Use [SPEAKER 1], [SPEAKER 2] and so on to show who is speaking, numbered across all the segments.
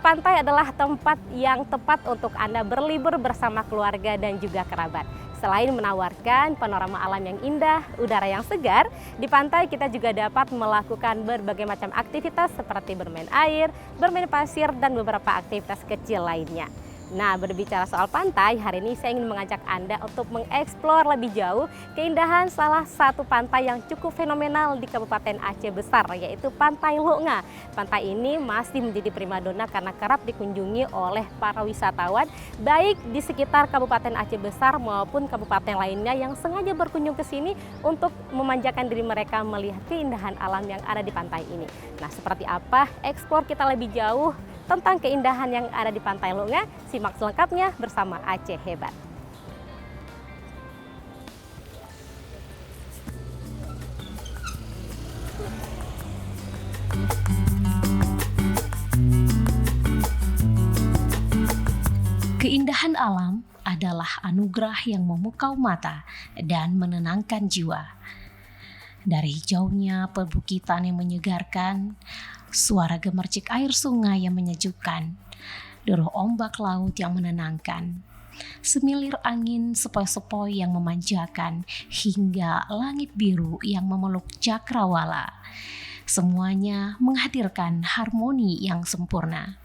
[SPEAKER 1] pantai adalah tempat yang tepat untuk Anda berlibur bersama keluarga dan juga kerabat. Selain menawarkan panorama alam yang indah, udara yang segar, di pantai kita juga dapat melakukan berbagai macam aktivitas seperti bermain air, bermain pasir, dan beberapa aktivitas kecil lainnya. Nah, berbicara soal pantai, hari ini saya ingin mengajak Anda untuk mengeksplor lebih jauh keindahan salah satu pantai yang cukup fenomenal di Kabupaten Aceh Besar, yaitu Pantai Lunga. Pantai ini masih menjadi primadona karena kerap dikunjungi oleh para wisatawan, baik di sekitar Kabupaten Aceh Besar maupun kabupaten lainnya yang sengaja berkunjung ke sini untuk memanjakan diri mereka melihat keindahan alam yang ada di pantai ini. Nah, seperti apa? Eksplor kita lebih jauh tentang keindahan yang ada di Pantai Lunga, simak selengkapnya bersama Aceh Hebat. Keindahan alam adalah anugerah yang memukau mata dan menenangkan jiwa. Dari hijaunya perbukitan yang menyegarkan, suara gemercik air sungai yang menyejukkan, deruh ombak laut yang menenangkan, semilir angin sepoi-sepoi yang memanjakan, hingga langit biru yang memeluk cakrawala. Semuanya menghadirkan harmoni yang sempurna.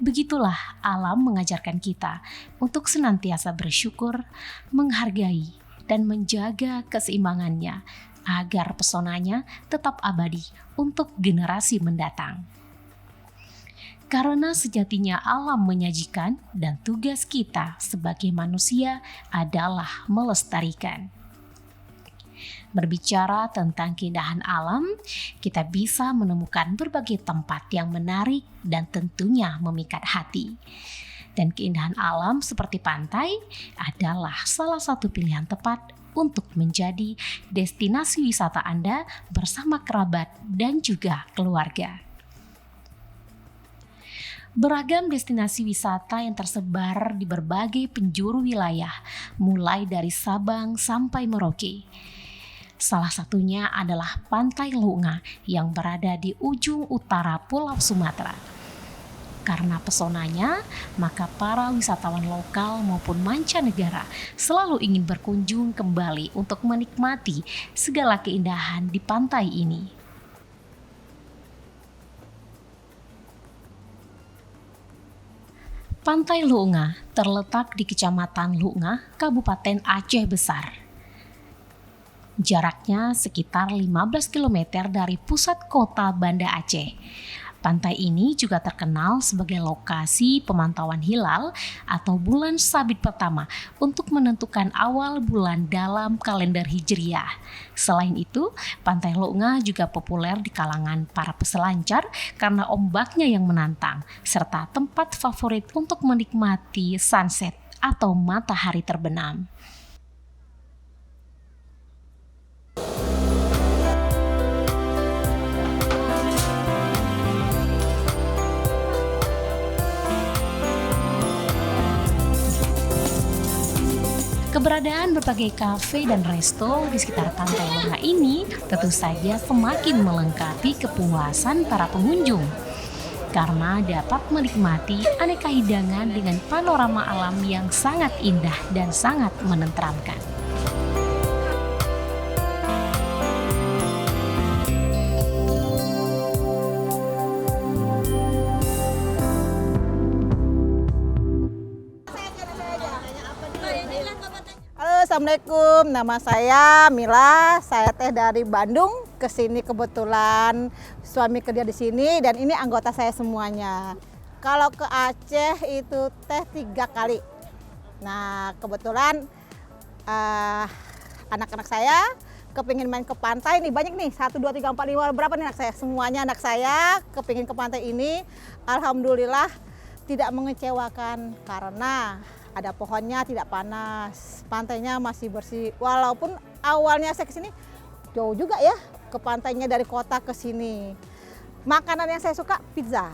[SPEAKER 1] Begitulah alam mengajarkan kita untuk senantiasa bersyukur, menghargai, dan menjaga keseimbangannya, agar pesonanya tetap abadi untuk generasi mendatang. Karena sejatinya alam menyajikan dan tugas kita sebagai manusia adalah melestarikan. Berbicara tentang keindahan alam, kita bisa menemukan berbagai tempat yang menarik dan tentunya memikat hati. Dan keindahan alam seperti pantai adalah salah satu pilihan tepat untuk menjadi destinasi wisata Anda bersama kerabat dan juga keluarga. Beragam destinasi wisata yang tersebar di berbagai penjuru wilayah, mulai dari Sabang sampai Merauke. Salah satunya adalah Pantai Lunga yang berada di ujung utara Pulau Sumatera. Karena pesonanya, maka para wisatawan lokal maupun mancanegara selalu ingin berkunjung kembali untuk menikmati segala keindahan di pantai ini. Pantai Lunga terletak di Kecamatan Lunga, Kabupaten Aceh Besar. Jaraknya sekitar 15 km dari pusat kota Banda Aceh. Pantai ini juga terkenal sebagai lokasi pemantauan hilal atau bulan sabit pertama untuk menentukan awal bulan dalam kalender Hijriah. Selain itu, Pantai Lunga juga populer di kalangan para peselancar karena ombaknya yang menantang, serta tempat favorit untuk menikmati sunset atau matahari terbenam. Keberadaan berbagai kafe dan resto di sekitar Pantai Lunga ini tentu saja semakin melengkapi kepuasan para pengunjung karena dapat menikmati aneka hidangan dengan panorama alam yang sangat indah dan sangat menenteramkan.
[SPEAKER 2] Assalamualaikum, nama saya Mila, saya teh dari Bandung, kesini kebetulan suami kerja di sini dan ini anggota saya semuanya. Kalau ke Aceh itu teh 3 kali. Nah kebetulan anak-anak saya kepingin main ke pantai nih, banyak nih, 1, 2, 3, 4, 5, berapa nih anak saya? Semuanya anak saya kepingin ke pantai ini, alhamdulillah tidak mengecewakan karena ada pohonnya, tidak panas, pantainya masih bersih. Walaupun awalnya saya kesini jauh juga ya ke pantainya dari kota ke sini. Makanan yang saya suka pizza,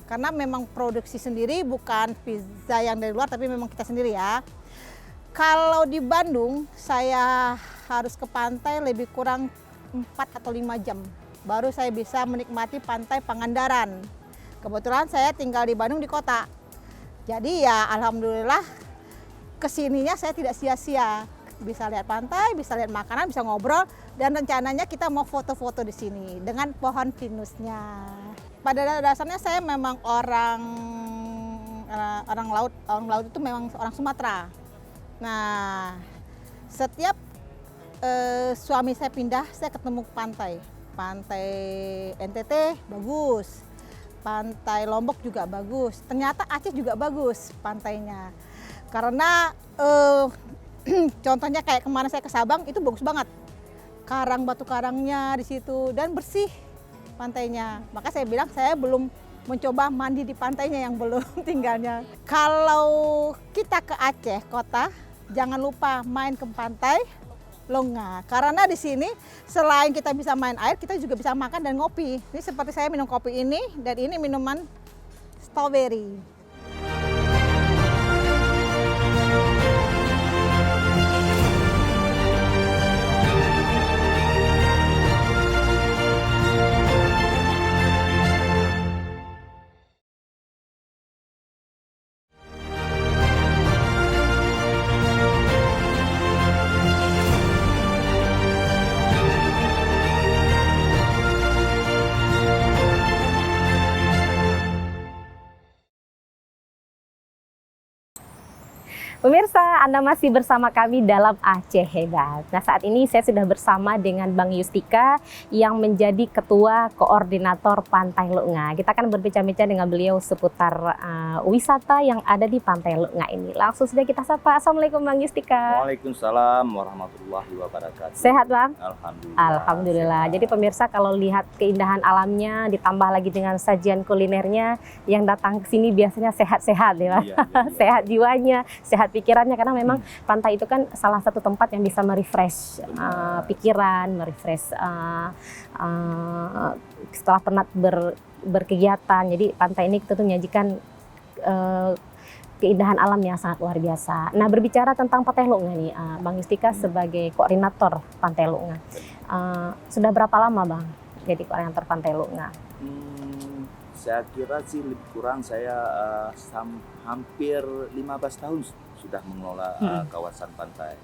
[SPEAKER 2] karena memang produksi sendiri, bukan pizza yang dari luar, tapi memang kita sendiri ya. Kalau di Bandung saya harus ke pantai lebih kurang 4 atau 5 jam, baru saya bisa menikmati pantai Pangandaran. Kebetulan saya tinggal di Bandung di kota. Jadi ya alhamdulillah kesininya saya tidak sia-sia. Bisa lihat pantai, bisa lihat makanan, bisa ngobrol, dan rencananya kita mau foto-foto di sini dengan pohon pinusnya. Pada dasarnya saya memang orang laut. Orang laut itu memang orang Sumatera. Nah, setiap suami saya pindah, saya ketemu pantai. Pantai NTT bagus, pantai Lombok juga bagus. Ternyata Aceh juga bagus pantainya. Karena contohnya kayak kemarin saya ke Sabang itu bagus banget. Karang, batu karangnya di situ dan bersih pantainya. Maka saya bilang saya belum mencoba mandi di pantainya yang belum tinggalnya. Kalau kita ke Aceh kota, jangan lupa main ke pantai Longa. Karena di sini selain kita bisa main air, kita juga bisa makan dan ngopi. Ini seperti saya minum kopi ini, dan ini minuman strawberry.
[SPEAKER 1] Pemirsa, Anda masih bersama kami dalam Aceh Hebat. Nah, saat ini saya sudah bersama dengan Bang Yustika yang menjadi Ketua Koordinator Pantai Longa. Kita akan berbincang-bincang dengan beliau seputar wisata yang ada di Pantai Longa ini. Langsung saja kita sapa. Assalamualaikum Bang Yustika.
[SPEAKER 3] Waalaikumsalam warahmatullahi wabarakatuh.
[SPEAKER 1] Sehat Bang?
[SPEAKER 3] Alhamdulillah.
[SPEAKER 1] Alhamdulillah.
[SPEAKER 3] Sehat.
[SPEAKER 1] Jadi pemirsa, kalau lihat keindahan alamnya ditambah lagi dengan sajian kulinernya, yang datang ke sini biasanya sehat-sehat ya.
[SPEAKER 3] Iya.
[SPEAKER 1] Sehat jiwanya, sehat pikirannya, karena memang pantai itu kan salah satu tempat yang bisa merefresh pikiran, merefresh setelah penat berkegiatan. Jadi pantai ini tentu menyajikan keindahan alam yang sangat luar biasa. Nah, berbicara tentang Pantai Longa nih, Bang Yustika sebagai koordinator Pantai Longa, sudah berapa lama Bang jadi koordinator Pantai Longa?
[SPEAKER 3] Saya kira sih lebih kurang saya hampir 15 tahun sudah mengelola kawasan pantai.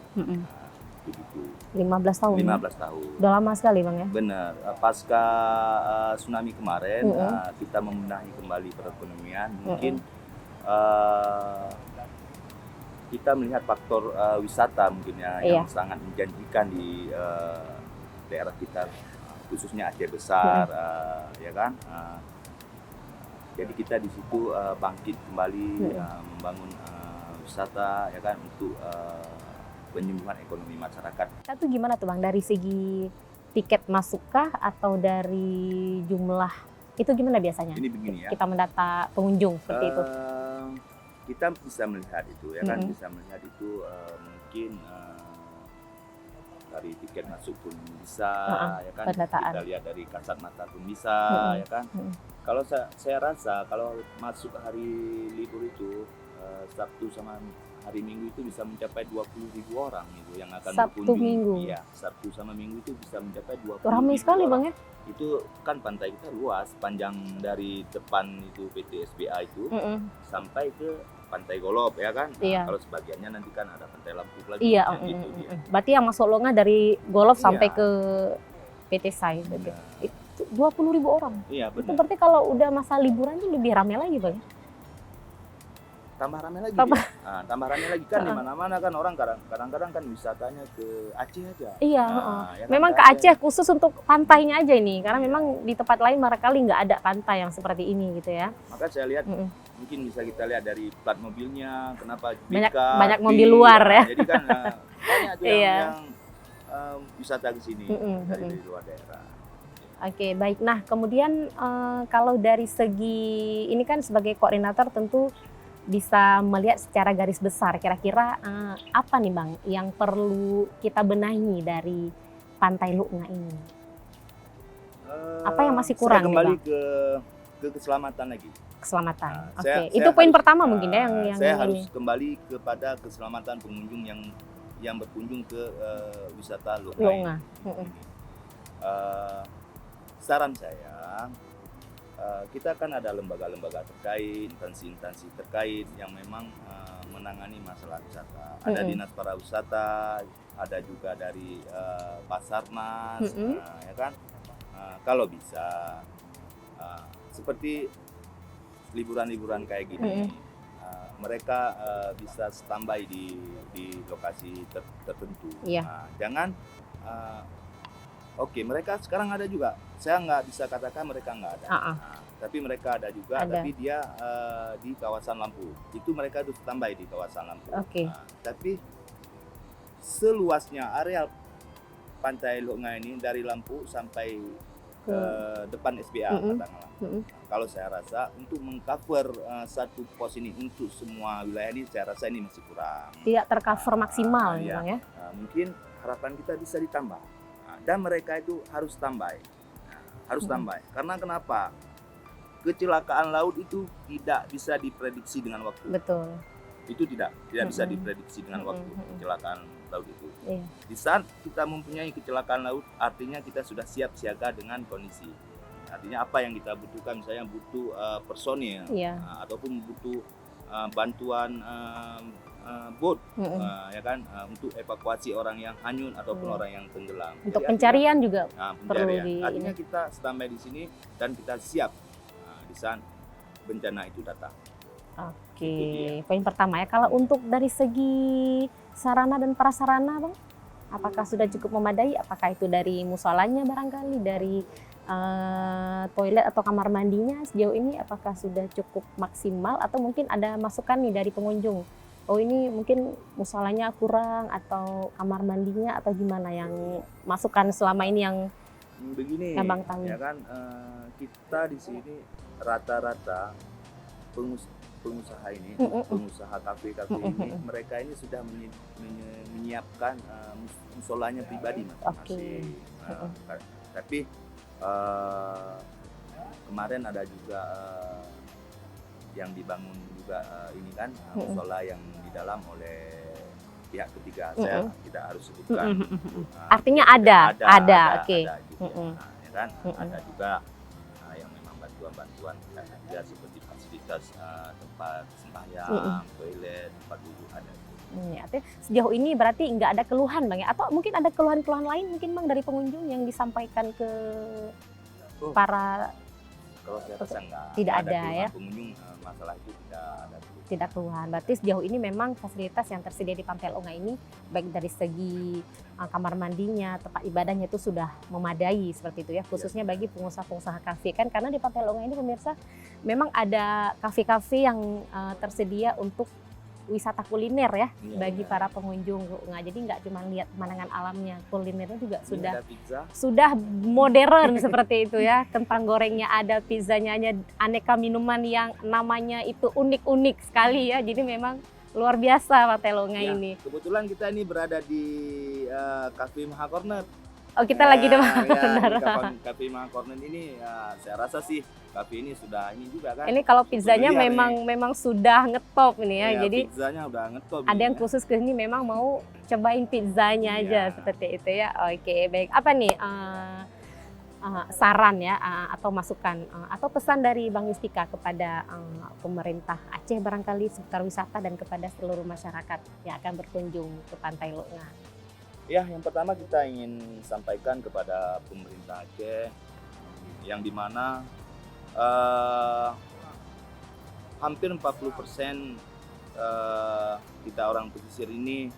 [SPEAKER 3] Begitu. 15 tahun? 15 tahun.
[SPEAKER 1] Udah lama sekali Bang ya?
[SPEAKER 3] Benar. Pasca tsunami kemarin, kita membenahi kembali perekonomian. Mungkin kita melihat faktor wisata mungkin ya, yang sangat menjanjikan di daerah kita, khususnya Aceh Besar, ya kan. Jadi kita di situ bangkit kembali, membangun wisata, ya kan, untuk penyembuhan ekonomi masyarakat.
[SPEAKER 1] Kita tuh gimana tuh Bang, dari segi tiket masukkah atau dari jumlah itu gimana biasanya?
[SPEAKER 3] Ini begini ya.
[SPEAKER 1] Kita mendata pengunjung seperti itu.
[SPEAKER 3] Kita bisa melihat itu, ya kan, bisa melihat itu mungkin dari tiket masuk pun bisa, ya kan.
[SPEAKER 1] Pendataan.
[SPEAKER 3] Kita lihat dari kasat mata pun bisa, ya kan. Kalau saya rasa kalau masuk hari libur itu Sabtu sama hari Minggu itu bisa mencapai 20.000 orang itu yang akan
[SPEAKER 1] Sabtu
[SPEAKER 3] berkunjung.
[SPEAKER 1] Minggu.
[SPEAKER 3] Iya, Sabtu sama Minggu itu bisa mencapai 20.000
[SPEAKER 1] Ramai sekali
[SPEAKER 3] orang.
[SPEAKER 1] Bang ya.
[SPEAKER 3] Itu kan pantai kita luas, panjang dari depan itu PT SBA itu sampai ke Pantai Golop, ya kan. Nah,
[SPEAKER 1] Iya.
[SPEAKER 3] kalau sebagiannya nanti kan ada Pantai Lampung lagi.
[SPEAKER 1] Iya,
[SPEAKER 3] gitu dia.
[SPEAKER 1] berarti yang masuk Longa dari Golov
[SPEAKER 3] Iya.
[SPEAKER 1] sampai ke PT SAI.
[SPEAKER 3] Benar.
[SPEAKER 1] Itu 20.000 orang.
[SPEAKER 3] Iya,
[SPEAKER 1] Itu
[SPEAKER 3] benar.
[SPEAKER 1] berarti kalau udah masa liburan tuh lebih ramai lagi Bang.
[SPEAKER 3] Tambah ramai lagi.
[SPEAKER 1] Tambah.
[SPEAKER 3] Dia. Nah, tambah ramai lagi kan di mana-mana kan orang kadang-kadang kan wisatanya ke Aceh aja.
[SPEAKER 1] Iya,
[SPEAKER 3] Ya kan,
[SPEAKER 1] memang ke Aceh khusus untuk pantainya aja ini, karena memang di tempat lain barangkali nggak ada pantai yang seperti ini gitu ya.
[SPEAKER 3] Maka saya lihat mungkin bisa kita lihat dari plat mobilnya, kenapa
[SPEAKER 1] Banyak mobil luar ya.
[SPEAKER 3] Jadi kan banyak tuh
[SPEAKER 1] Iya.
[SPEAKER 3] yang wisata ke sini dari luar daerah.
[SPEAKER 1] Oke, baik. Nah, kemudian kalau dari segi ini kan sebagai koordinator tentu bisa melihat secara garis besar kira-kira apa nih Bang yang perlu kita benahi dari Pantai Longa ini? Apa yang masih kurang
[SPEAKER 3] saya
[SPEAKER 1] nih,
[SPEAKER 3] kembali
[SPEAKER 1] Bang?
[SPEAKER 3] ke keselamatan lagi.
[SPEAKER 1] Keselamatan.
[SPEAKER 3] Nah,
[SPEAKER 1] Oke,
[SPEAKER 3] saya
[SPEAKER 1] itu poin
[SPEAKER 3] harus-
[SPEAKER 1] pertama mungkin ya yang
[SPEAKER 3] saya
[SPEAKER 1] ini.
[SPEAKER 3] harus kembali kepada keselamatan pengunjung yang berkunjung ke wisata Longa.
[SPEAKER 1] Longa.
[SPEAKER 3] Saran saya kita kan ada lembaga-lembaga terkait, instansi-instansi terkait yang memang menangani masalah wisata. Ada Dinas Pariwisata, ada juga dari Basarnas, ya kan. Kalau bisa seperti liburan-liburan kayak gini, mereka bisa standby di lokasi tertentu. Jangan oke, mereka sekarang ada juga. Saya nggak bisa katakan mereka nggak ada. Tapi mereka ada juga, tapi dia di kawasan Lampu. Itu mereka harus standby di kawasan Lampu. Tapi seluasnya area Pantai Loknga ini dari Lampu sampai depan SBA katakanlah. Kalau saya rasa untuk mengcover satu pos ini untuk semua wilayah ini, saya rasa ini masih kurang.
[SPEAKER 1] Tidak tercover maksimal ya.
[SPEAKER 3] Mungkin harapan kita bisa ditambah. Dan mereka itu harus standby. Harus standby. Karena kenapa? Kecelakaan laut itu tidak bisa diprediksi dengan waktu.
[SPEAKER 1] Betul.
[SPEAKER 3] Itu tidak bisa diprediksi dengan waktu, kecelakaan laut itu. Di saat kita mempunyai kecelakaan laut, artinya kita sudah siap siaga dengan kondisi. Artinya apa yang kita butuhkan, misalnya butuh personil, ataupun butuh bantuan boat, ya kan, untuk evakuasi orang yang hanyut ataupun orang yang tenggelam.
[SPEAKER 1] Untuk jadi pencarian artinya, juga perlu
[SPEAKER 3] artinya kita standby di sini dan kita siap di saat bencana itu datang.
[SPEAKER 1] Oke, poin pertama ya. Kalau untuk dari segi sarana dan prasarana, Bang, apakah sudah cukup memadai? Apakah itu dari musolanya barangkali, dari toilet atau kamar mandinya sejauh ini apakah sudah cukup maksimal, atau mungkin ada masukan nih dari pengunjung? Oh, ini mungkin musolanya kurang atau kamar mandinya atau gimana, yang masukan selama ini yang
[SPEAKER 3] begini,
[SPEAKER 1] Abang tahu?
[SPEAKER 3] Ya kan, kita di sini rata-rata pengusaha ini, pengusaha kafe-kafe ini, mereka ini sudah menyiapkan musolanya pribadi masing-masing. Tapi kemarin ada juga yang dibangun juga ini kan musola yang di dalam oleh pihak ketiga. Saya tidak harus sebutkan.
[SPEAKER 1] Artinya ada. Oke.
[SPEAKER 3] Ya kan, ada juga yang memang bantuan juga seperti fasilitas tempat sembahyang, toilet, tempat duduk ada.
[SPEAKER 1] Artinya sejauh ini berarti nggak ada keluhan, Bang ya? Atau mungkin ada keluhan-keluhan lain mungkin, Bang, dari pengunjung yang disampaikan ke para.
[SPEAKER 3] Kalau saya rasa
[SPEAKER 1] tidak ada ya.
[SPEAKER 3] Pengunjung masalah itu
[SPEAKER 1] tidak keluhan. Berarti sejauh ini memang fasilitas yang tersedia di Pantai Loknga ini, baik dari segi kamar mandinya, tempat ibadahnya itu sudah memadai seperti itu ya, khususnya bagi pengusaha-pengusaha kafe kan, karena di Pantai Loknga ini pemirsa memang ada kafe-kafe yang tersedia untuk wisata kuliner ya, bagi para pengunjung Loknga. Jadi nggak cuma lihat pemandangan alamnya, kulinernya juga sudah modern seperti itu ya. Kentang gorengnya ada, pizzanya, aneka minuman yang namanya itu unik-unik sekali ya. Jadi memang luar biasa Pantai Loknga ini.
[SPEAKER 3] Kebetulan kita ini berada di Cafe Maha Corner.
[SPEAKER 1] Oh, kita lagi di Maha
[SPEAKER 3] Corner. Cafe Maha Corner ini saya rasa sih kafe ini sudah ini juga kan.
[SPEAKER 1] Ini kalau pizzanya memang sudah ngetop ini ya. Jadi
[SPEAKER 3] pizzanya udah ngetop.
[SPEAKER 1] Ada yang khusus ke sini memang mau cobain pizzanya aja seperti itu ya. Oke, baik. Apa nih saran ya atau masukan atau pesan dari Bang Yustika kepada pemerintah Aceh barangkali seputar wisata dan kepada seluruh masyarakat yang akan berkunjung ke Pantai Loknga?
[SPEAKER 3] Ya, yang pertama kita ingin sampaikan kepada pemerintah Aceh yang dimana hampir 40% kita orang pesisir ini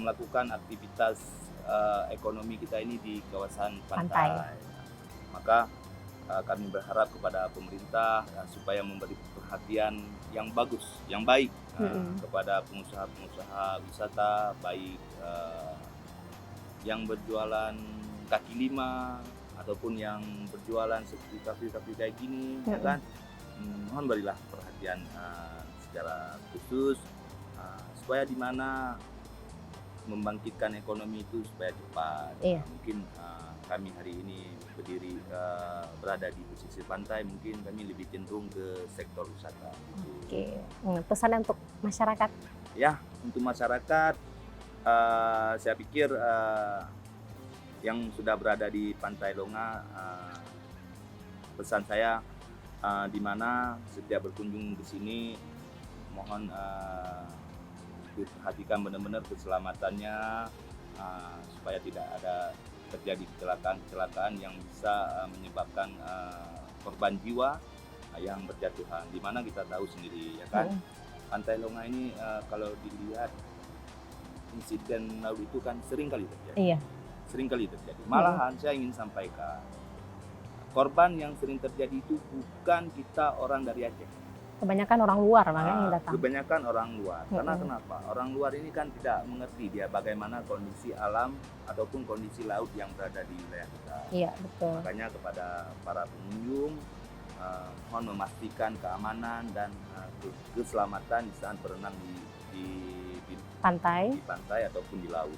[SPEAKER 3] melakukan aktivitas ekonomi kita ini di kawasan pantai. Maka kami berharap kepada pemerintah supaya memberi perhatian yang bagus, yang baik kepada pengusaha-pengusaha wisata, baik yang berjualan kaki lima ataupun yang berjualan seperti kafe-kafe kayak gini, ya kan? Mohon berilah perhatian secara khusus supaya di mana membangkitkan ekonomi itu supaya cepat. Mungkin kami hari ini berdiri berada di pesisir pantai, mungkin kami lebih cenderung ke sektor wisata.
[SPEAKER 1] Oke, pesan untuk masyarakat?
[SPEAKER 3] Ya, untuk masyarakat, saya pikir yang sudah berada di Pantai Loknga pesan saya di mana setiap berkunjung ke sini mohon diperhatikan benar-benar keselamatannya supaya tidak ada terjadi kecelakaan yang bisa menyebabkan korban jiwa yang berjatuhan. Di mana kita tahu sendiri ya kan, Pantai Longa ini kalau dilihat insiden laut itu kan sering kali terjadi.
[SPEAKER 1] Iya.
[SPEAKER 3] Sering kali terjadi. Malahan saya ingin sampaikan, korban yang sering terjadi itu bukan kita orang dari Aceh.
[SPEAKER 1] Kebanyakan orang luar makanya yang datang.
[SPEAKER 3] Kebanyakan orang luar. Karena kenapa? Orang luar ini kan tidak mengerti dia bagaimana kondisi alam ataupun kondisi laut yang berada di wilayah kita.
[SPEAKER 1] Iya, betul.
[SPEAKER 3] Makanya kepada para pengunjung mohon memastikan keamanan dan keselamatan di saat berenang di
[SPEAKER 1] Pantai.
[SPEAKER 3] di pantai ataupun di laut.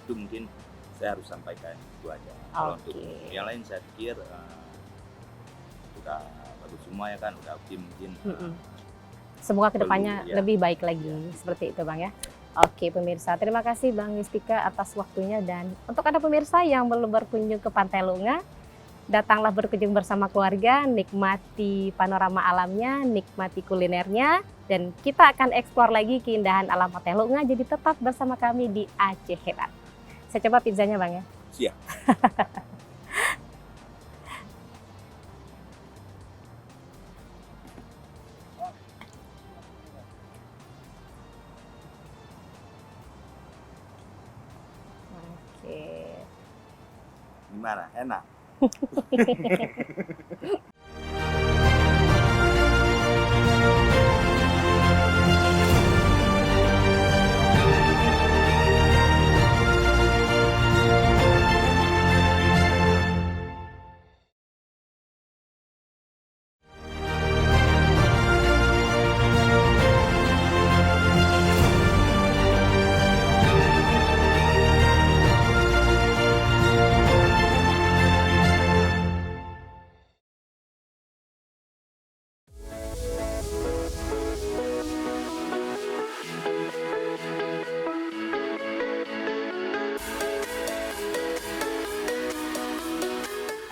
[SPEAKER 3] Itu mungkin saya harus sampaikan itu aja. Kalau untuk yang lain saya pikir udah bagus semua ya kan, udah optim mungkin.
[SPEAKER 1] Semoga kedepannya lebih baik lagi seperti itu Bang ya. Oke pemirsa, terima kasih Bang Yustika atas waktunya, dan untuk Anda pemirsa yang belum berkunjung ke Pantai Longa, datanglah berkunjung bersama keluarga, nikmati panorama alamnya, nikmati kulinernya, dan kita akan eksplor lagi keindahan alam Pantai Longa. Jadi tetap bersama kami di Aceh Hebat. Saya coba pizzanya Bang ya.
[SPEAKER 3] Siap.
[SPEAKER 1] Oke.
[SPEAKER 3] Gimana? Enak?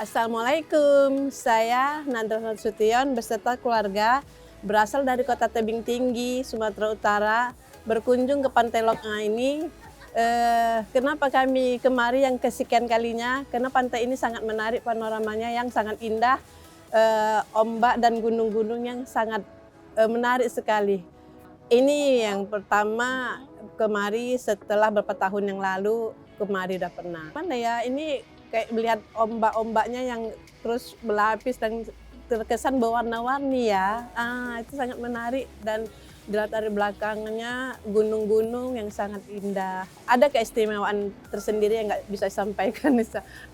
[SPEAKER 4] Assalamualaikum, saya Nandra Nasution beserta keluarga berasal dari Kota Tebing Tinggi, Sumatera Utara, berkunjung ke Pantai Longa ini. Kenapa kami kemari yang kesekian kalinya? Karena pantai ini sangat menarik, panoramanya yang sangat indah, ombak dan gunung-gunung yang sangat menarik sekali. Ini yang pertama kemari setelah beberapa tahun yang lalu, kemari udah pernah. Mana ya, ini kayak melihat ombak-ombaknya yang terus berlapis dan terkesan berwarna-warni ya. Itu sangat menarik, dan di latar belakangnya gunung-gunung yang sangat indah. Ada keistimewaan tersendiri yang nggak bisa disampaikan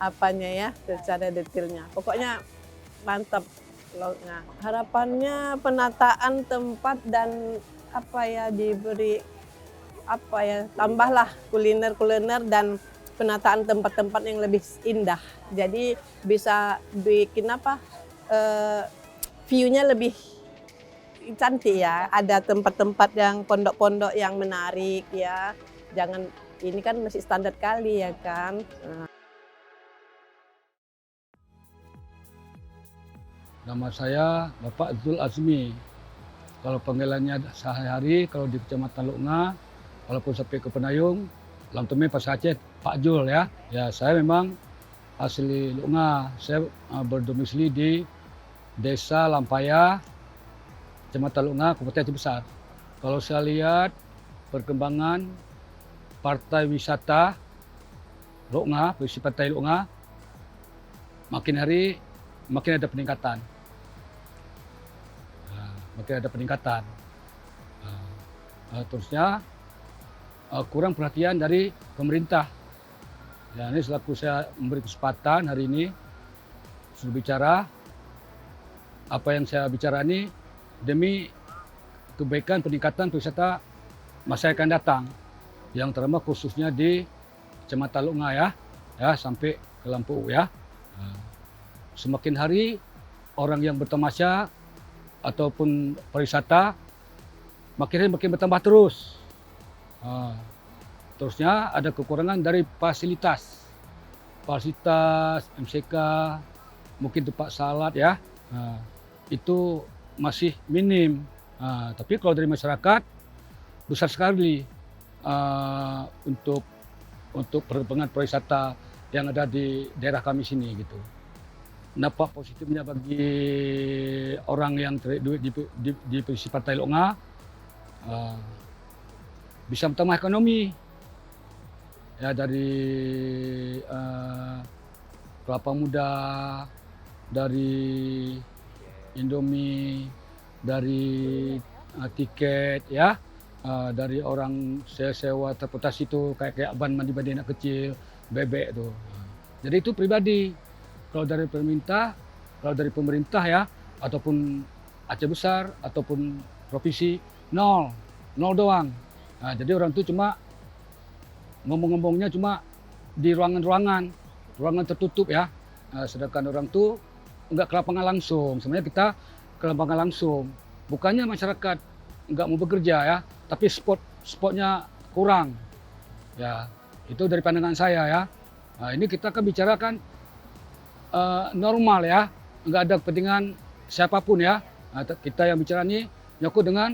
[SPEAKER 4] apanya ya secara detailnya. Pokoknya mantap. Nah, harapannya penataan tempat dan diberi tambahlah kuliner-kuliner dan penataan tempat-tempat yang lebih indah. Jadi bisa bikin view-nya lebih cantik ya. Ada tempat-tempat yang pondok-pondok yang menarik ya. Jangan, ini kan masih standar kali ya kan.
[SPEAKER 5] Nama saya Bapak Zul Azmi. Kalau panggilannya sehari-hari, kalau di Kecamatan Longa, walaupun sampai ke Penayung, Lamtome Pasar Aceh, Pak Jul ya. Ya, saya memang asli Longa. Saya berdomisili di Desa Lampaya, Kecamatan Longa, Kabupaten Aceh Besar. Kalau saya lihat perkembangan Partai Wisata Longa, Visi Pantai Longa, makin hari makin ada peningkatan. Terusnya kurang perhatian dari pemerintah. Ya, ini selaku saya memberi kesempatan hari ini sudah bicara, apa yang saya bicara ini demi kebaikan peningkatan wisata masa yang akan datang, yang terutama khususnya di Kecamatan Longa ya sampai ke Lampu ya. Semakin hari orang yang bertamasya ataupun pariwisata makin bertambah terus. Terusnya ada kekurangan dari fasilitas MCK, mungkin tempat salat ya, itu masih minim. Tapi kalau dari masyarakat besar sekali untuk perkembangan pariwisata yang ada di daerah kami sini gitu. Dampak positifnya bagi orang yang duit di posisi Pantai Lok Nga, bisa bertambah ekonomi ya, dari kelapa muda, dari Indomie, dari tiket ya, dari orang sewa transportasi itu kayak ban mandi anak kecil, bebek tuh. Jadi itu pribadi. Kalau dari pemerintah ya, ataupun Aceh Besar ataupun provinsi, nol doang. Jadi orang tuh cuma ngomong-ngomongnya cuma di ruangan tertutup ya. Sedangkan orang tuh enggak ke lapangan langsung. Sebenarnya kita ke lapangan langsung. Bukannya masyarakat enggak mau bekerja ya, tapi spotnya kurang. Ya, itu dari pandangan saya ya. Ini kita kan bicarakan normal ya, enggak ada kepentingan siapapun ya. Kita yang bicara ini nyangkut dengan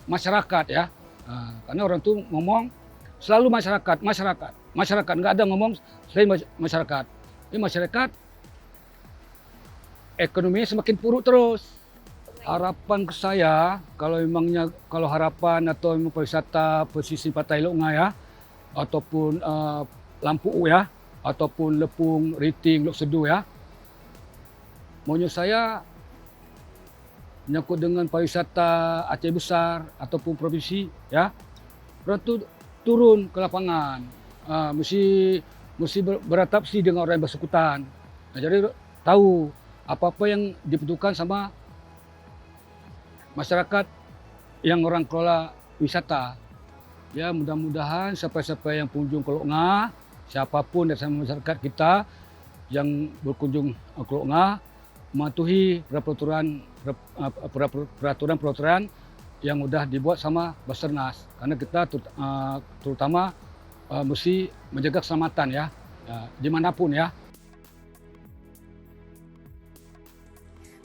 [SPEAKER 5] masyarakat ya. Karena orang tuh ngomong selalu masyarakat, enggak ada ngomong selain masyarakat. Ini masyarakat ekonominya semakin buruk terus. Harapan ke saya, kalau harapan atau pariwisata pesisir Pantai Lok Nga ya, ataupun Lampu U ya, ataupun Lepung, Riting, Lok Sedu ya, maunya saya menyangkut dengan pariwisata Aceh Besar ataupun provinsi ya, orang tuh turun ke lapangan, mesti beradaptasi dengan orang yang bersangkutan. Jadi tahu apa-apa yang dibutuhkan sama masyarakat yang orang kelola wisata. Ya, mudah-mudahan siapa-siapa yang kunjung ke Lok Nga, siapapun dari masyarakat kita yang berkunjung ke Lok Nga, mematuhi peraturan yang sudah dibuat sama Basarnas. Karena kita terutama mesti menjaga keselamatan ya, dimanapun ya.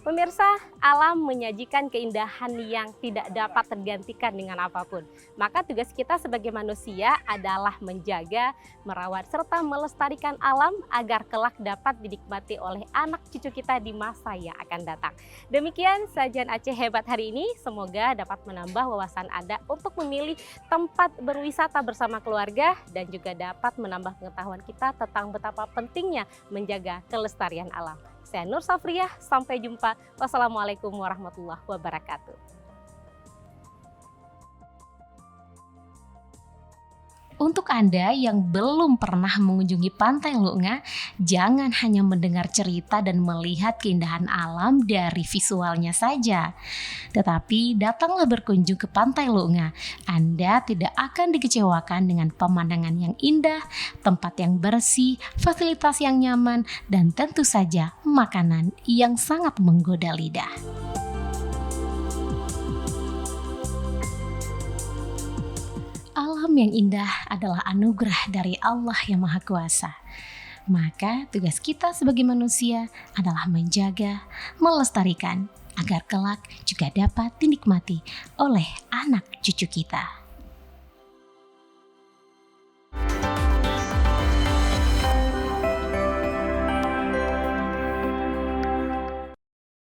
[SPEAKER 1] Pemirsa, alam menyajikan keindahan yang tidak dapat tergantikan dengan apapun. Maka tugas kita sebagai manusia adalah menjaga, merawat, serta melestarikan alam agar kelak dapat dinikmati oleh anak cucu kita di masa yang akan datang. Demikian sajian Aceh Hebat hari ini. Semoga dapat menambah wawasan Anda untuk memilih tempat berwisata bersama keluarga dan juga dapat menambah pengetahuan kita tentang betapa pentingnya menjaga kelestarian alam. Saya Nur Safriyah, sampai jumpa. Wassalamualaikum warahmatullahi wabarakatuh. Untuk Anda yang belum pernah mengunjungi Pantai Lok Nga, jangan hanya mendengar cerita dan melihat keindahan alam dari visualnya saja. Tetapi datanglah berkunjung ke Pantai Lok Nga. Anda tidak akan dikecewakan dengan pemandangan yang indah, tempat yang bersih, fasilitas yang nyaman, dan tentu saja makanan yang sangat menggoda lidah. Alam yang indah adalah anugerah dari Allah yang Maha Kuasa. Maka tugas kita sebagai manusia adalah menjaga, melestarikan, agar kelak juga dapat dinikmati oleh anak cucu kita.